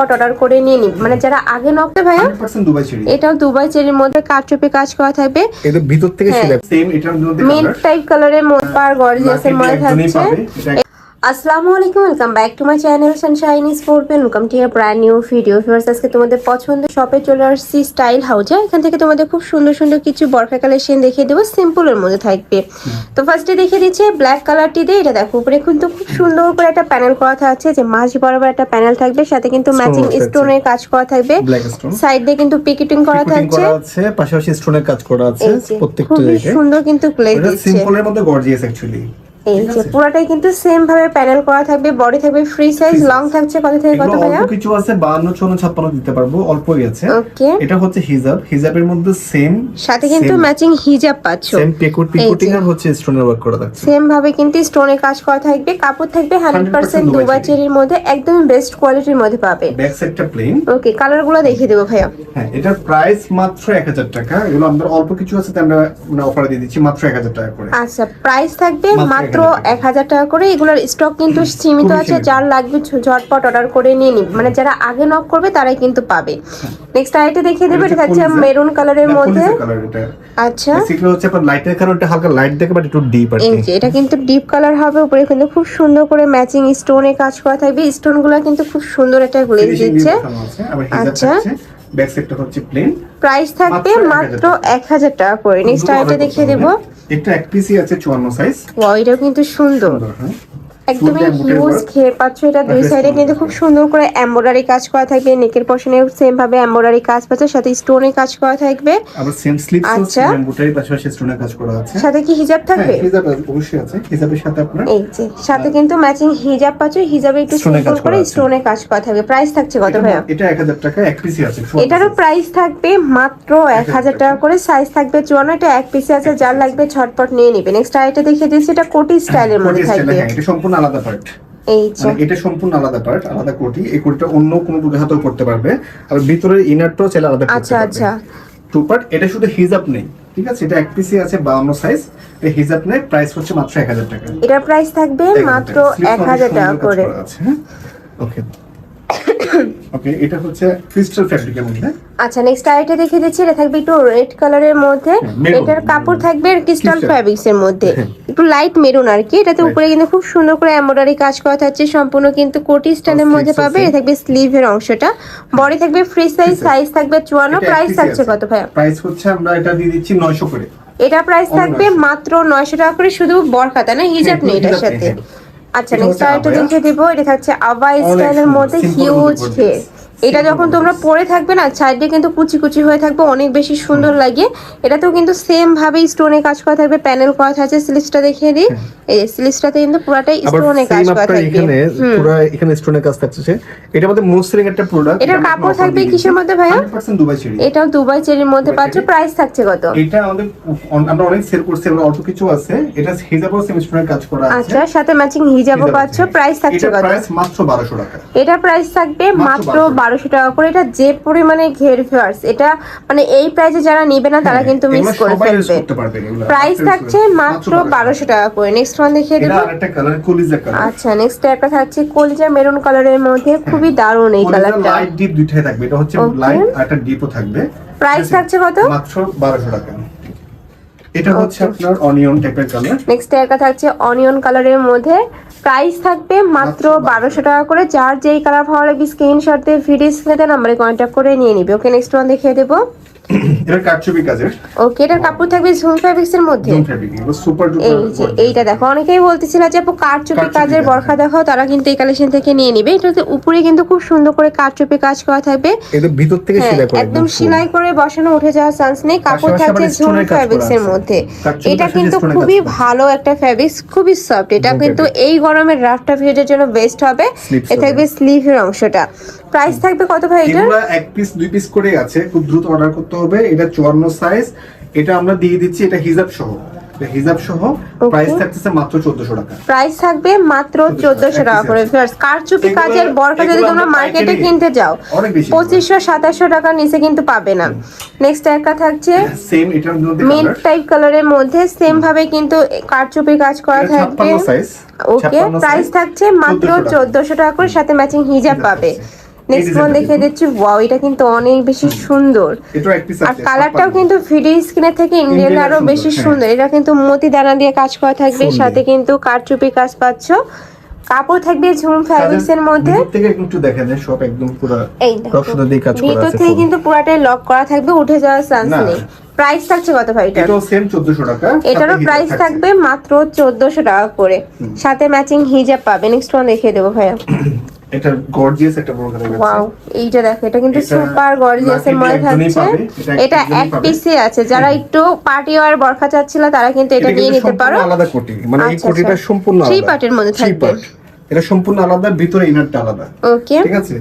Order করে নিয়ে নিব, মানে যারা আগে নকতে ভাইয়া 100% দুবাই চেরি। এটাও দুবাই চেরির মধ্যে কারচুপি কাজ করা থাকবে। এটা ভিতর থেকে সেলাই সেম এটার মধ্যে মিন্ট কালার টাইপ কালারের মধ্যে পার গর্জিয়াসের মধ্যে থাকছে। আসসালামু আলাইকুম, welcome back to my channel Sunshine sport welcome to a brand new video. Viewers, আজকে তোমাদের পছন্দের শপে চলে আসছি স্টাইল হাউজে। এখান থেকে তোমাদের খুব সুন্দর সুন্দর কিছু বরখা কালেকশন দেখিয়ে দেবো, সিম্পলের মধ্যে থাকবে। তো ফার্স্টে দেখিয়ে দিচ্ছি ব্ল্যাক কালারটি দিয়ে। এটা দেখো উপরে কিন্তু খুব সুন্দর করে একটা প্যানেল করা থাকছে, যে মাঝ বরাবর একটা প্যানেল থাকবে, সাথে কিন্তু ম্যাচিং স্টোনের কাজ করা থাকবে। সাইড দিয়ে কিন্তু পিকেটিং করা থাকছে, পাশাপাশি স্টোনের কাজ করা আছে প্রত্যেকটা জায়গায়। সুন্দর কিন্তু গ্লেজ দিচ্ছে, সিম্পলের মধ্যে গর্জিয়াস অ্যাকচুয়ালি। এই যে পুরোটাই কিন্তু সেম ভাবে প্যানেল করা থাকবে। বডি থাকবে ফ্রি সাইজ, লং থাকছে কত থেকে কত ভাইয়া? অল্প কিছু আছে 52 54 56 দিতে পারবো, অল্পই আছে। ওকে, এটা হচ্ছে হিজাব, হিজাবের মধ্যে সেম সাথে কিন্তু ম্যাচিং হিজাব পাচ্ছো। সেম পিকুটিং আর হচ্ছে স্টোনের ওয়ার্ক করা থাকছে। সেম ভাবে কিন্তু স্টোনে কাজ করা থাকবে। কাপড় থাকবে 100% দুবাই চেরির মধ্যে, একদম বেস্ট কোয়ালিটির মধ্যে পাবে। ব্যাক সাইডটা প্লেন। ওকে, কালারগুলো দেখিয়ে দেবো ভাইয়া। হ্যাঁ, এটার প্রাইস মাত্র 1000 টাকা। এগুলো আমরা অল্প কিছু আছে, আমরা মানে অফার দিয়ে দিচ্ছি মাত্র 1000 টাকা করে। আচ্ছা, প্রাইস থাকবে মাত্র 1000 টাকা করে। এগুলোর স্টক কিন্তু সীমিত আছে, যার লাগবে ঝটপট অর্ডার করে নিয়ে নিন, মানে যারা আগে নক করবে তারাই কিন্তু পাবে। নেক্সট আইটেম দেখিয়ে দেবো, এটা থাকছে মেরুন কালারের মধ্যে। আচ্ছা, বেসিক্যালি হচ্ছে আপনার লাইটের কারণে হালকা লাইট দেখে বাট একটু ডিপ আর কি। এটা কিন্তু ডিপ কালার হবে। উপরে কিন্তু খুব সুন্দর করে ম্যাচিং স্টোনে কাজ করা থাকবে। স্টোনগুলো কিন্তু খুব সুন্দর একটা গ্লেজ দিচ্ছে। আচ্ছা, ব্যাক সাইডটা হচ্ছে প্লেন। প্রাইস থাকবে মাত্র 1000 টাকা করে। নেক্সট আইটেম দেখিয়ে দেবো, এটা এক পিসি আছে 54 সাইজ। ওয়াও, এটাও কিন্তু সুন্দর, একদমই হিউজ ঘের পাচ্ছ। এটা দুই সাইডে কিন্তু খুব সুন্দর করে এমব্রয়ডারি কাজ করা থাকবে। নেকের পশনে সেম ভাবে এমব্রয়ডারি কাজ পাচ্ছ, সাথে স্টোনের কাজ করা থাকবে। আবার সেম স্লিভস আছে, এমব্রয়ডারি পাশাপাশি স্টোনের কাজ করা আছে। সাথে কি হিজাব থাকবে? হিজাব অবশ্যই আছে। হিজাবের সাথে আপনার এই যে সাথে কিন্তু ম্যাচিং হিজাব পাচ্ছ। হিজাবে একটু সিম্পল করে স্টোনের কাজ করা থাকবে। প্রাইস থাকছে কত ভাইয়া? এটা 1000 টাকা, এক পিসি আছে। এটারও প্রাইস থাকবে মাত্র 1000 টাকা করে। সাইজ থাকবে 54, এটা এক পিসি আছে, যার লাগবে ঝটপট নিয়ে নিবে। নেক্সট আইটেম দেখিয়ে দিচ্ছি, এটা কোটি স্টাইলের মধ্যে থাকবে। এটা সম্পূর্ণ আলাদা পার্ট। এই যে এটা সম্পূর্ণ আলাদা পার্ট, আলাদা কোটি। এই কোটিটা অন্য কোনো পুরো হাতেও করতে পারবে, আর ভিতরের ইনারটাও চাইলে আলাদা করতে পারবে। আচ্ছা, টু পার্ট। এটা শুধু হিজাব নেই, ঠিক আছে? এটা এক পিসি আছে 52 সাইজ। এই হিজাব নেই, প্রাইস হচ্ছে মাত্র 1000 টাকা। এটার প্রাইস থাকবে মাত্র 1000 টাকা করে। ওকে ওকে, এটা হচ্ছে ক্রিস্টাল ফ্যাব্রিকের মধ্যে। আচ্ছা, নেক্সট আইটেম দেখে দিচ্ছি, এটা থাকবে একটু রেড কালারের মধ্যে। এটার কাপড় থাকবে ক্রিস্টাল ফ্যাব্রিক্স এর মধ্যে, একটু লাইট মেরুন আর কি। এটাতে উপরে কিন্তু খুব সুন্দর করে এমব্রয়ডারি কাজ করা থাকছে, সম্পূর্ণ কিন্তু কোটি স্টাইলের মধ্যে পাবে। এটা থাকবে স্লিভের অংশটা, বডি থাকবে ফ্রি সাইজ, সাইজ থাকবে 54। প্রাইস থাকছে কত ভাইয়া? প্রাইস হচ্ছে আমরা এটা দিয়ে দিচ্ছি 900 করে। এটা প্রাইস থাকবে মাত্র 900 টাকা করে, শুধু বরখাতা না, হিজাব নেই এটার সাথে। আচ্ছা, নেক্সট আইটেম দেখে দেব, এটা থাকছে আবাই স্টাইলের মধ্যে হিউজ ঘের। এটা যখন তোমরা পরে থাকবে না, সাইডে কিন্তু কুচি কুচি হয়ে থাকবে, অনেক বেশি সুন্দর লাগে। এটাতেও কিন্তু সেম ভাবে স্টোনে কাজ করা থাকবে, প্যানেল করা থাকছে। স্লিভসটা দেখিয়ে দিই, এই স্লিভসটাতে কিন্তু পুরোটাই স্টোনে কাজ করা থাকবে। এখানে পুরো এখানে স্টোনে কাজ থাকছে। এটা আমাদের মসলিন একটা প্রোডাক্ট। এটার কাপড় থাকবে কিসের মধ্যে ভাইয়া? 100% দুবাই চেরি। এটাও দুবাই চেরির মধ্যে পাচ্ছ। প্রাইস থাকছে কত? এটা আমাদের আমরা অনেক সেল করছি, আমরা অল্প কিছু আছে। এটা হিজাবও সেম স্টোনের কাজ করা আছে। আচ্ছা, সাথে ম্যাচিং হিজাবও পাচ্ছ। প্রাইস থাকছে কত? প্রাইস মাত্র 1200 টাকা। এটা প্রাইস থাকবে মাত্র 1200 টাকা করে। এটা যে পরিমাণে ঘের ভিউয়ার্স, এটা মানে এই প্রাইসে যারা নেবে না তারা কিন্তু মিস করে ফেলবে। প্রাইস থাকছে মাত্র 1200 টাকা করে। নেক্সট ওয়ান দেখিয়ে দেব, এটা আরেকটা কালার কলিজা কালার। আচ্ছা, নেক্সট একটা থাকছে কলিজা মেরুন কালারের মধ্যে, খুবই দারুণ এই কালারটা। লাইট ডিপ দুইটাই থাকবে, এটা হচ্ছে লাইট আর একটা ডিপও থাকবে। প্রাইস থাকছে কত? মাত্র 1200 টাকা। এটা হচ্ছে আপনার অনিয়ন টাইপের কালার। নেক্সট একটা থাকছে অনিয়ন কালারের মধ্যে, প্রাইস থাকবে মাত্র 1200 টাকা করে। যার যেই কালার ভালো লাগবে স্ক্রিনশট দিয়ে ভিডিও স্ক্রিনে নাম্বারে কন্টাক্ট করে নিয়ে নিবে। ওকে, নেক্সট ওয়ান দেখিয়ে দেব, এটা কাটছবি কাজের। ওকে, এটার কাপড় থাকবে ঝুম ফ্যাব্রিক্স এর মধ্যে। ঝুম ফ্যাব্রিক, এটা সুপার ডুপার। এই যে এইটা দেখো, অনেকেই বলতেছিল যে আপু কারচুপি কাজের বরখা দেখাও, তারা কিন্তু এই কালেকশন থেকে নিয়ে নিবে। এটাতে উপরে কিন্তু খুব সুন্দর করে কারচুপি কাজ করা থাকবে। এটা ভিতর থেকে সেলাই করা, একদম সেলাই করে বসানো, উঠে যাওয়ার চান্স নেই। কাপড় থাকছে ঝুম ফ্যাব্রিক্স এর মধ্যে। এটা কিন্তু খুবই ভালো একটা ফ্যাব্রিক্স, খুবই সফট। এটা কিন্তু এই গরমের রাফটা ভিডিওর জন্য বেস্ট হবে। এটা থাকবে স্লিভের অংশটা। প্রাইস থাকবে কত ভাই এটা? এগুলা এক পিস দুই পিস করে আছে, খুব দ্রুত অর্ডার করতে হবে। এটা 54 সাইজ। এটা আমরা দিয়ে দিচ্ছি, এটা হিজাব সহ। হিজাব সহ প্রাইস থাকছে মাত্র 1400 টাকা। প্রাইস থাকবে মাত্র 1400 টাকা করে। ভিউয়ার্স, কারচুপি কাজের বরখা যদি তোমরা মার্কেটে কিনতে যাও 2500 2700 টাকার নিচে কিন্তু পাবে না। নেক্সট একটা থাকছে সেম এটার মধ্যে মিন্ট টাইপ কালারের মধ্যে, সেম ভাবে কিন্তু কারচুপি কাজ করা থাকবে। ওকে, প্রাইস থাকছে মাত্র 1400 টাকা করে, সাথে ম্যাচিং হিজাব পাবে। নেক্সট ওয়ান দেখে দিচ্ছি, ওয়াও এটা কিন্তু অনেক বেশি সুন্দর, এটা এক পিস আর আছে কালারটাও কিন্তু ভিডিও স্ক্রিনের থেকে ইন্ডিয়ান আরো বেশি সুন্দর। এটা কিন্তু মতি দানা দিয়ে কাজ করা থাকবে, সাথে কিন্তু কারচুপি কাজ পাচ্ছ, কাপড় থাকবে ঝুম ফ্যাব্রিক্স এর মধ্যে। ভিতর থেকে একটু দেখা যায় সব একদম পুরো এই রক্সদা দিয়ে কাজ করা আছে, ভিতর থেকে কিন্তু পুরোটাই লক করা থাকবে, উঠে যাওয়ার চান্স নেই। প্রাইস থাকছে কত ভাই এটা? এটাও সেম 1400 টাকা, এটারও প্রাইস থাকবে মাত্র 1400 টাকা করে, সাথে ম্যাচিং হিজাব পাবে। নেক্সট ওয়ান দেখিয়ে দেবো ভাইয়া। এটা গর্জিয়াস একটা বড় কালার আছে, ওয়াও এইটা দেখো, এটা কিন্তু সুপার গর্জিয়াস এর মধ্যে থাকছে। এটা এক পিসে আছে, যারা একটু পার্টি ওয়্যার বরখা চাচ্ছিল তারা কিন্তু এটা নিয়ে নিতে পারো। আলাদা কোটি, মানে এই কোটিটা সম্পূর্ণ আলাদা, থ্রি পার্টের মধ্যে থাকবে, এটা সম্পূর্ণ আলাদা, ভিতরে ইনারটা আলাদা। ওকে ঠিক আছে,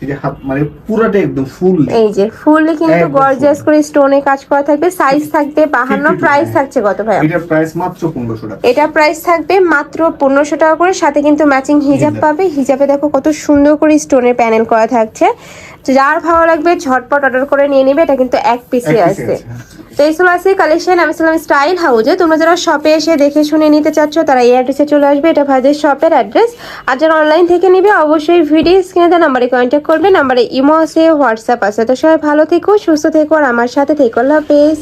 এই যে হাত মানে পুরোটা একদম ফুল, এই যে ফুললি কিন্তু গর্জিয়াস করে স্টোনে কাজ করা থাকবে। সাইজ থাকবে 52, প্রাইস থাকছে কত ভাই? এটার প্রাইস মাত্র 1500 টাকা। এটা প্রাইস থাকবে মাত্র 1500 টাকা করে, সাথে কিন্তু ম্যাচিং হিজাব পাবে। হিজাবে দেখো কত সুন্দর করে স্টোনের প্যানেল করা থাকছে। যার ভালো লাগবে ঝটপট অর্ডার করে নিয়ে নেবে, এটা কিন্তু এক পিসে আছে। তো এই ছিল আছে কালেকশন। আমি ছিলাম স্টাইল হাউজে। তোমরা যারা শপে এসে দেখে শুনে নিতে চাচ্ছ তারা এই অ্যাড্রেসে চলে আসবে, এটা ভাইদের শপের অ্যাড্রেস। আর যারা অনলাইন থেকে নিবে অবশ্যই ভিডিও স্ক্রিনে দেওয়া নাম্বারে কন্ট্যাক্ট করবে, নাম্বারে ইমো আছে, হোয়াটসঅ্যাপ আছে। তো সবাই ভালো থেকো, সুস্থ থেকো, আর আমার সাথে থেকো। আল্লাহ হাফেজ।